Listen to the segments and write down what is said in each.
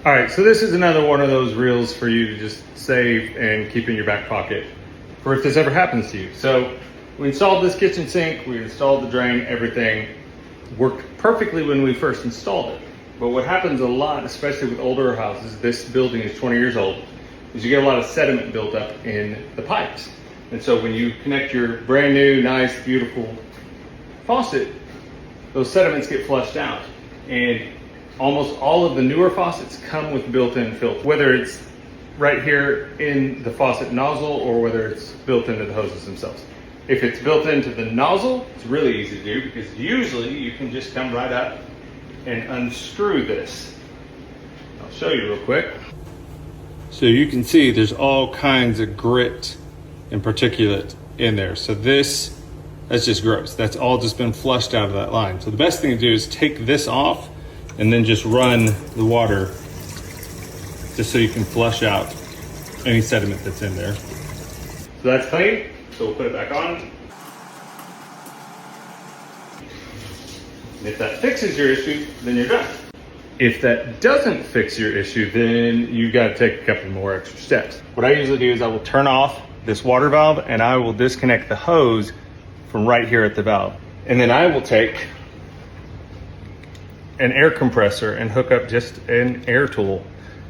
All right, so this is another one of those reels for you to just save and keep in your back pocket for if this ever happens to you. So we installed this kitchen sink, we installed the drain, everything worked perfectly when we first installed it. But what happens a lot, especially with older houses, this building is 20 years old, is you get a lot of sediment built up in the pipes. And so when you connect your brand new, nice, beautiful faucet, those sediments get flushed out. And almost all of the newer faucets come with built-in filter, whether it's right here in the faucet nozzle or whether it's built into the hoses themselves. If it's built into the nozzle, it's really easy to do because usually you can just come right up and unscrew this. I'll show you real quick. So you can see there's all kinds of grit and particulate in there. So that's just gross. That's all just been flushed out of that line. So the best thing to do is take this off and then just run the water just so you can flush out any sediment that's in there. So that's clean, so we'll put it back on. And if that fixes your issue, then you're done. If that doesn't fix your issue, then you gotta take a couple more extra steps. What I usually do is I will turn off this water valve and I will disconnect the hose from right here at the valve. And then I will take an air compressor and hook up just an air tool,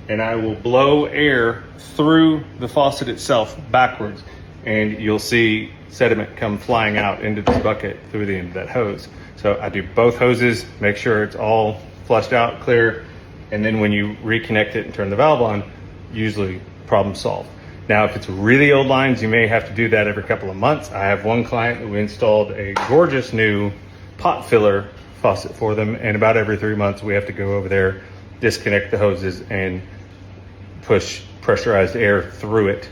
and I will blow air through the faucet itself backwards, and you'll see sediment come flying out into this bucket through the end of that hose. So I do both hoses, make sure it's all flushed out, clear, and then when you reconnect it and turn the valve on, usually problem solved. Now, if it's really old lines, you may have to do that every couple of months. I have one client that we installed a gorgeous new pot filler faucet for them, and about every 3 months we have to go over there, disconnect the hoses, and push pressurized air through it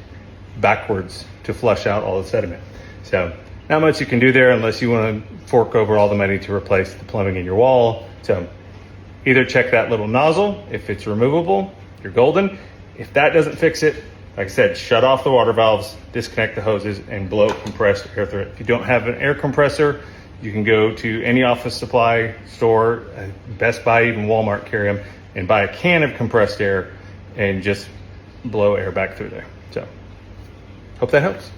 backwards to flush out all the sediment. So not much you can do there unless you want to fork over all the money to replace the plumbing in your wall. So either check that little nozzle. If it's removable, you're golden. If that doesn't fix it, like I said, shut off the water valves, disconnect the hoses, and blow compressed air through it. If you don't have an air compressor, you can go to any office supply store, Best Buy, even Walmart carry them, and buy a can of compressed air and just blow air back through there. So hope that helps.